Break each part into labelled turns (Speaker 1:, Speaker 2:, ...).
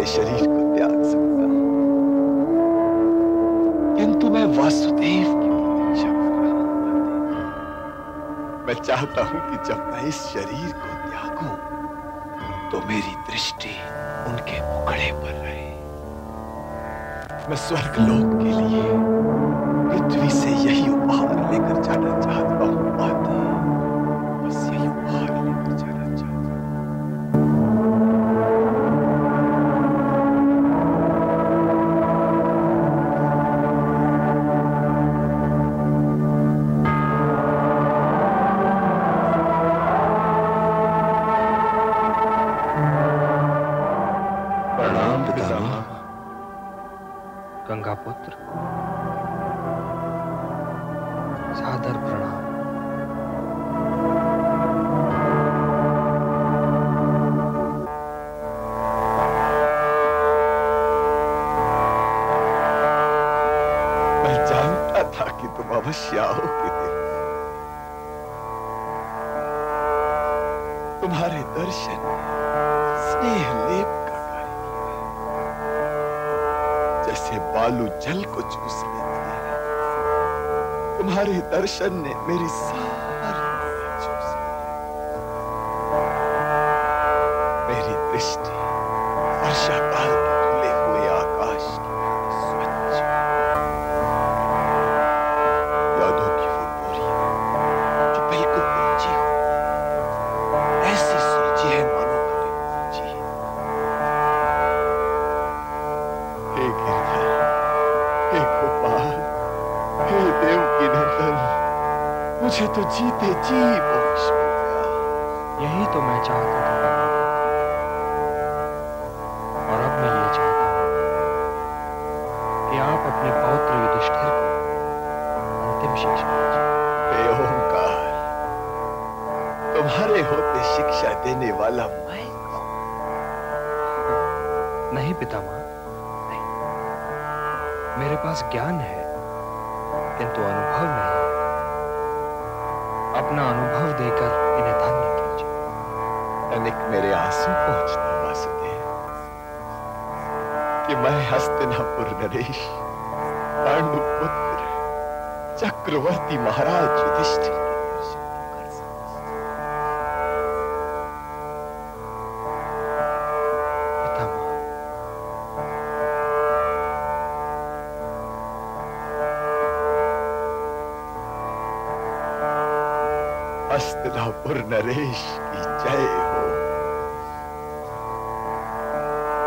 Speaker 1: शरीर को त्याग सकता हूं, किंतु मैं वासुदेव की प्रतीक्षा कर रहा हूं। मैं चाहता हूं कि जब मैं इस शरीर को त्यागूं तो मेरी दृष्टि उनके मुखड़े पर रहे। मैं स्वर्गलोक के लिए पृथ्वी से यही उपहार लेकर जाना चाहता हूं माते, बस यही उपहार लेकर जाना चाहता हूं।
Speaker 2: गंगा पुत्र, सादर प्रणाम।
Speaker 1: मैं जानता था कि तुम अवश्य आओगे। तुम्हारे दर्शन स्नेह लेप का कार्य किया, जैसे बालू जल को चूस लेती है। तुम्हारे दर्शन ने मेरी सारी दुनिया चूस ली। मेरी दृष्टि वर्षा काल के धुले हुए आकाश की स्वच्छ, यादों की वो बोरियां जो बिल्कुल ऊंची हो, ऐसी सुलझी है मानो कभी ऊंची। हे गिरधर, हे गोपाल, हे देवकी नंदन, मुझे तो जीते जी मोक्ष मिल गया।
Speaker 2: यही तो मैं चाहता था, और अब मैं ये चाहता हूं कि आप अपने पौत्र युधिष्ठिर को अंतिम शिक्षा दीजिए।
Speaker 1: हे ओंकार, तुम्हारे होते शिक्षा देने वाला मैं कौन?
Speaker 2: नहीं पितामह, नहीं। मेरे पास ज्ञान है किंतु अनुभव नहीं। अपना अनुभव देकर इन्हें धन्य कीजिए।
Speaker 1: तनिक मेरे आंसू पहुंचते वासुदेव कि मैं हस्तिनापुर नरेश, पांडु पुत्र, चक्रवर्ती महाराज युधिष्ठिर के दर्शन कर सकता।
Speaker 2: पितामह,
Speaker 1: हस्तिनापुर नरेश की जय हो।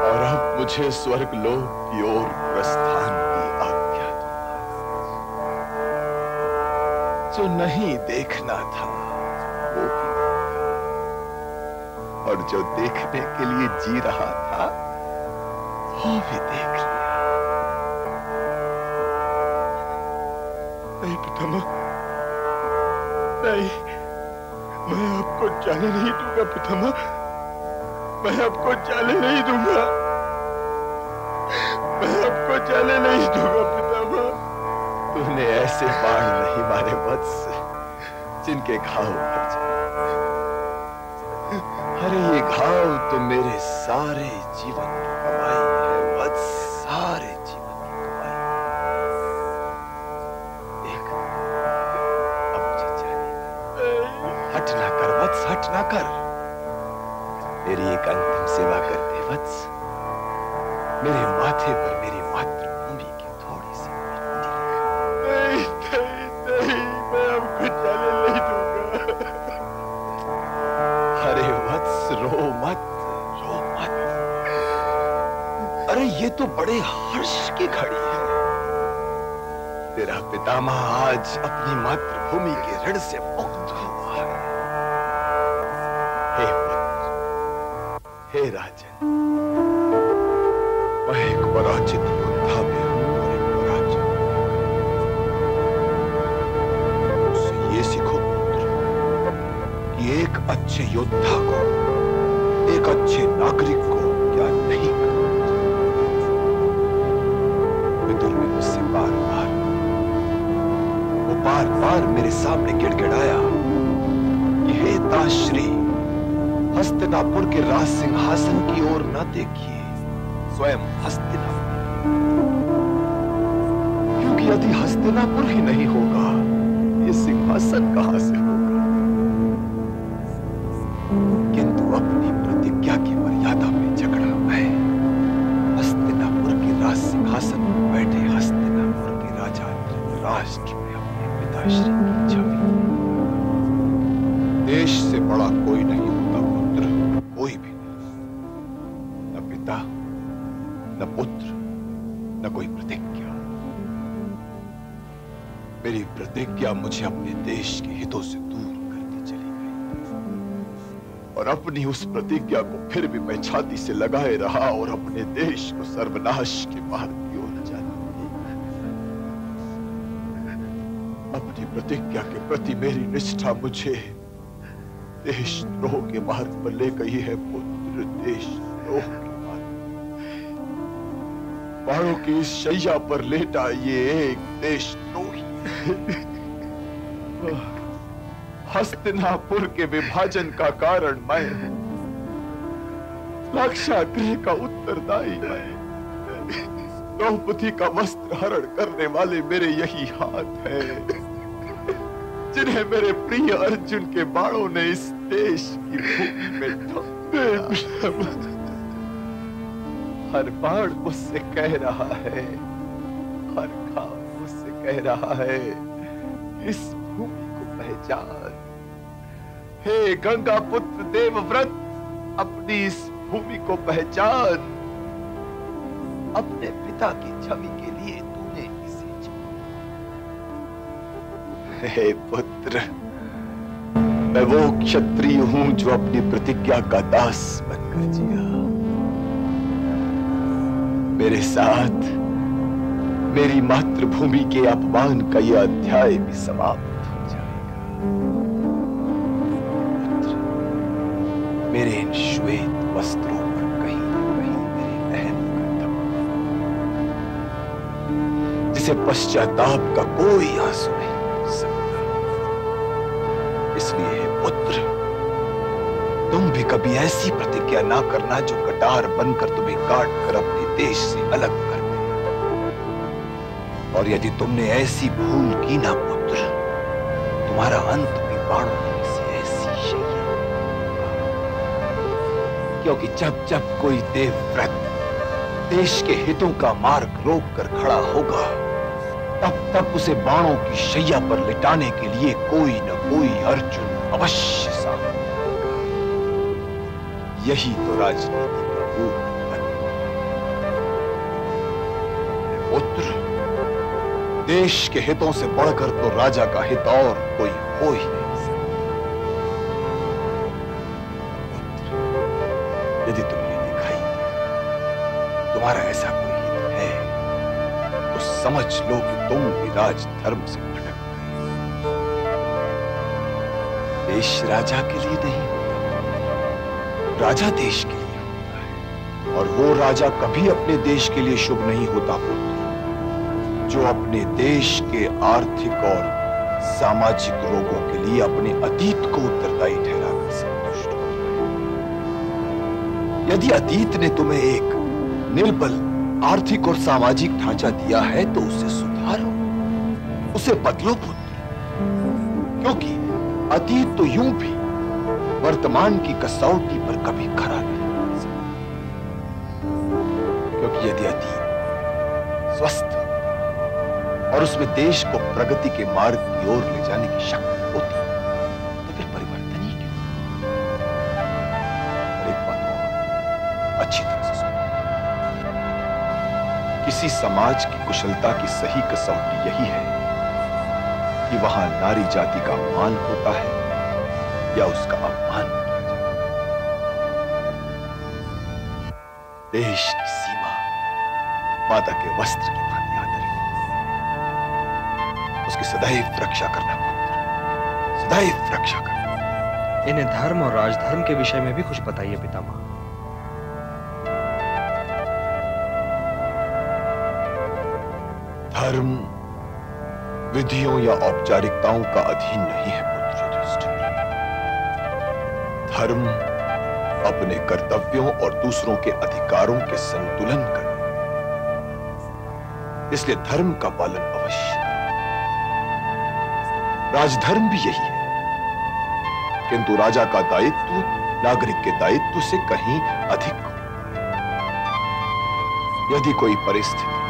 Speaker 1: और अब मुझे स्वर्गलोक की ओर प्रस्थान की आज्ञा दो। जो नहीं देखना था वो भी देख लिया, और जो देखने के लिए जी रहा था वो भी देख लिया। नहीं पितामह, नहीं, मैं आपको जाने नहीं दूंगा पितामह। मैं आपको जाने नहीं दूंगा। मैं आपको जाने नहीं दूंगा पितामह। तूने ऐसे बाण नहीं मारे वत्स जिनके घाव भर जाए। अरे ये घाव तो मेरे सारे जीवन की कमाई है वत्स, सारे जीवन की कमाई। देख, अब मुझे जाने, हट ना कर वत्स, हट ना कर। मेरी एक अंतिम सेवा कर दे वत्स। मेरे माथे पर मेरी मातृभूमि की थोड़ी सी मिट्टी रख। नहीं, नहीं, नहीं, मैं आपको जाने नहीं दूंगा। अरे वत्स, रो मत, रो मत। अरे ये तो बड़े हर्ष की घड़ी है। तेरा पितामह आज अपनी मातृभूमि के ऋण से मुक्त हुआ है। हे हे राजन, मैं एक पराजित योद्धा में हूं और एक पराजित। मुझसे ये सीखो पुत्र कि एक अच्छे योद्धा को एक अच्छे नागरिक को क्या नहीं करना चाहिए। विदुर ने मुझसे बार बार मेरे सामने गिड़गिड़ाया कि हे ताश्री, हस्तिनापुर के राज सिंहासन की ओर न देखिए, स्वयं हस्तिनापुर, क्योंकि यदि हस्तिनापुर ही नहीं होगा, ये सिंहासन कहां से होगा। किंतु अपनी प्रतिज्ञा की मर्यादा में झगड़ा मैं हस्तिनापुर के राज सिंहासन पर बैठे हस्तिनापुर के राजा धृतराष्ट्र में अपने पिताश्री की छवि। देश से बड़ा कोई नहीं होता पुत्र, कोई भी नहीं, न पिता, न पुत्र, न कोई प्रतिज्ञा। मेरी प्रतिज्ञा मुझे अपने देश के हितों से दूर करती चली गई, और अपनी उस प्रतिज्ञा को फिर भी मैं छाती से लगाए रहा और अपने देश को सर्वनाश के मार्ग की ओर जाने दिया। अपनी प्रतिज्ञा के प्रति मेरी निष्ठा मुझे देशद्रोह के मार्ग पर ले गई है पुत्र, देशद्रोह के मार्ग। बाणों की इस शैया पर लेटा ये एक देशद्रोही हस्तिनापुर के विभाजन का कारण मैं हूं, लाक्षागृह का उत्तरदायी मैं, द्रौपदी का वस्त्र हरण करने वाले मेरे यही हाथ हैं, जिन्हें मेरे प्रिय अर्जुन के बाणों ने इस देश की भूमि में ठोक दिया। हर बाण मुझसे कह रहा है, हर घाव मुझसे कह रहा है, इस भूमि को पहचान। हे गंगा पुत्र देवव्रत, अपनी इस भूमि को पहचान। अपने पिता की छवि के लिए तूने इसे छोड़ा। हे पुत्र, मैं वो क्षत्रिय हूं जो अपनी प्रतिज्ञा का दास बनकर जिया। मेरे साथ मेरी मातृभूमि के अपमान का यह अध्याय भी समाप्त हो जाएगा। पुत्र, मेरे इन श्वेत वस्त्रों पर कहीं न कहीं मेरे दहन का धब्बा, जिसे पश्चाताप का कोई आंसू नहीं हो सकता। इसलिए पुत्र, तुम भी कभी ऐसी प्रतिज्ञा ना करना जो कटार बनकर तुम्हें काट कर अपने देश से अलग कर दे। और यदि तुमने ऐसी भूल की ना पुत्र, तुम्हारा अंत भी बाणों में से ऐसी शैया होगा। क्योंकि जब जब कोई देवव्रत देश के हितों का मार्ग रोक कर खड़ा होगा, तब तब उसे बाणों की शैया पर लिटाने के लिए कोई न कोई अर्जुन अवश्य सामने आएगा। यही तो राजनीति का रूप है। पुत्र, देश के हितों से बढ़कर तो राजा का हित और कोई हो ही नहीं सकता। पुत्र, यदि तुम्हें दिखाई दे तुम्हारा ऐसा कोई हित है, तो समझ लो कि तुम भी राजधर्म से भटक गए। देश राजा के लिए नहीं होता, राजा देश के लिए होता है। और वो राजा कभी अपने देश के लिए शुभ नहीं होता पुत्र, जो अपने देश के आर्थिक और सामाजिक रोगों के लिए अपने अतीत को उत्तरदायी ठहराकर संतुष्ट होता है। यदि अतीत ने तुम्हें एक निर्बल आर्थिक और सामाजिक ढांचा दिया है, तो उसे सुधारो, उसे बदलो पुत्र। क्योंकि अतीत तो यूं भी वर्तमान की कसौटी पर कभी खरा नहीं उतर सकता। क्योंकि यदि अतीत स्वस्थ और उसमें देश को प्रगति के मार्ग की ओर ले जाने की शक्ति होती, तो फिर परिवर्तन ही क्यों? और एक बात और अच्छी तरह से सुनो, किसी समाज की कुशलता की सही कसौटी यही है कि वहां नारी जाति का मान होता है या उसका अपमान किया जाता है। देश की सीमा माता के वस्त्र की भांति आदरणीय, उसकी सदैव रक्षा करना पुत्र, सदैव रक्षा करना।
Speaker 2: इन्हें धर्म और राजधर्म के विषय में भी कुछ बताइए पितामह।
Speaker 1: धर्म विधियों या औपचारिकताओं का अधीन नहीं है पुत्र युधिष्ठिर। धर्म अपने कर्तव्यों और दूसरों के अधिकारों के संतुलन कर, इसलिए धर्म का पालन अवश्य करो। राजधर्म भी यही है, किंतु राजा का दायित्व नागरिक के दायित्व से कहीं अधिक हो। यदि कोई परिस्थिति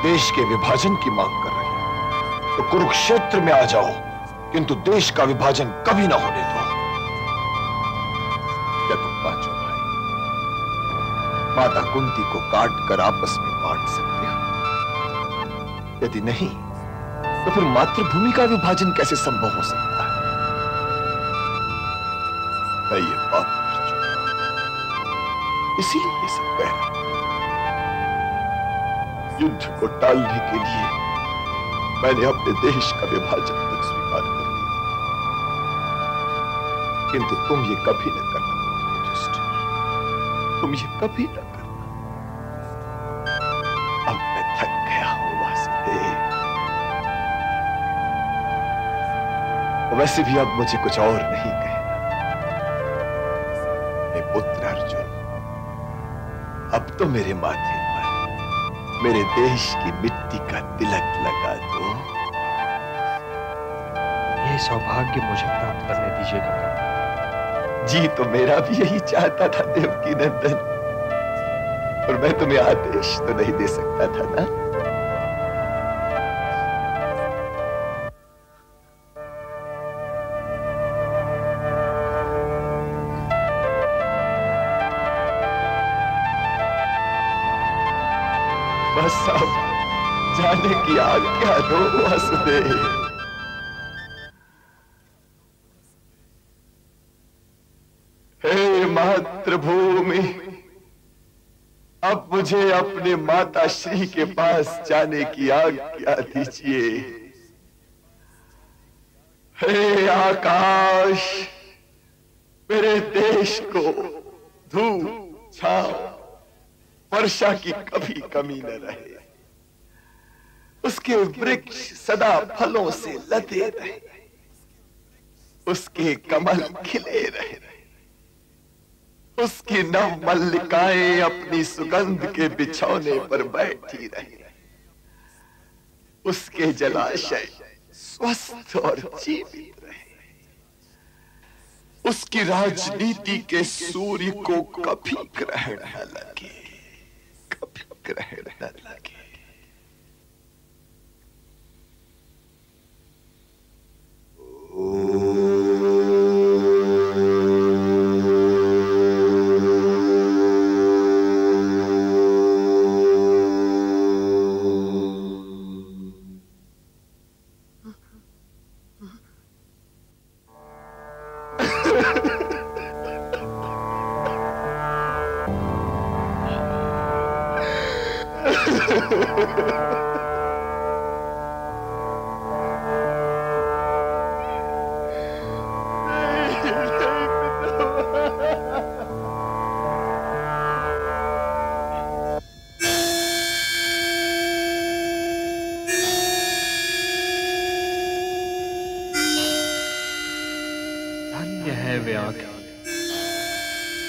Speaker 1: देश के विभाजन की मांग कर रही है तो कुरुक्षेत्र में आ जाओ, किंतु देश का विभाजन कभी ना होने दो। क्या तुम पांचों भाई माता कुंती को काट कर आपस में बांट सकते हो? यदि नहीं तो फिर मातृभूमि का विभाजन कैसे संभव हो सकता है? मैं ये बात कर चुका, इसीलिए ये सब कह रहा हूं। युद्ध को टालने के लिए मैंने अपने देश का विभाजन तक स्वीकार कर लिया, किंतु तुम ये कभी न करना युधिष्ठिर, तुम ये कभी न करना। अब मैं थक गया हूं वासुदेव। वैसे भी अब मुझे कुछ और नहीं कहना। मेरे पुत्र अर्जुन, अब तो मेरे माथे मेरे देश की मिट्टी का तिलक लगा दो।
Speaker 2: ये सौभाग्य मुझे प्राप्त करने दीजिए काका।
Speaker 1: जी तो मेरा भी यही चाहता था देवकी नंदन, और मैं तुम्हें आदेश तो नहीं दे सकता था ना। बस अब जाने की आज्ञा दो वासुदेव। हे मातृभूमि, अब मुझे अपने माता श्री के पास जाने की आज्ञा दीजिए। हे आकाश, मेरे देश को धूप छांव वर्षा की कभी कमी न रहे, उसके वृक्ष सदा फलों से लदे रहे, उसके कमल खिले रहे, उसकी नव मल्लिकाएं अपनी सुगंध के बिछौने पर बैठी रहे, उसके जलाशय स्वस्थ और जीवित रहे, उसकी राजनीति के सूर्य को कभी ग्रहण न लगे, ग्रहण न लगे।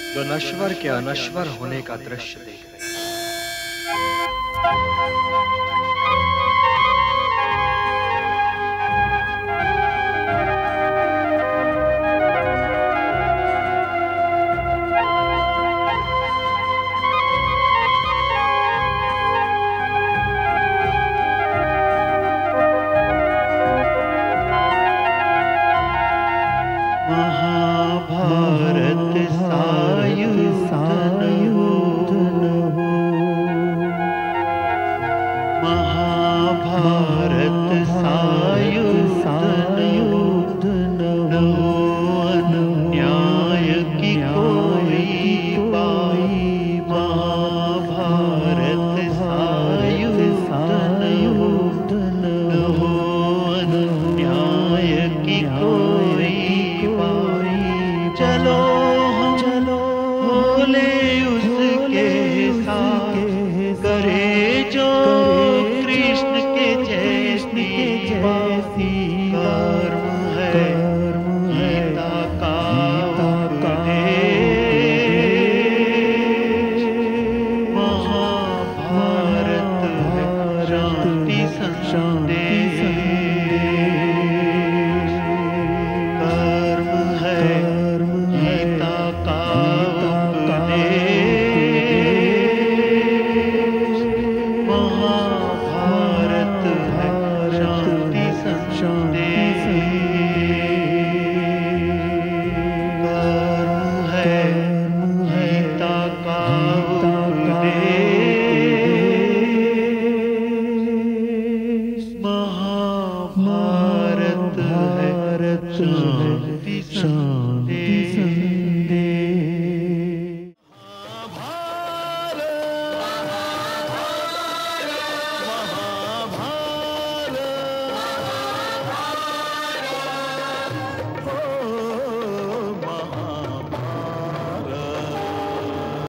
Speaker 2: जो नश्वर के अनश्वर होने का दृश्य देख रहे हैं।
Speaker 3: महाभारत है शांति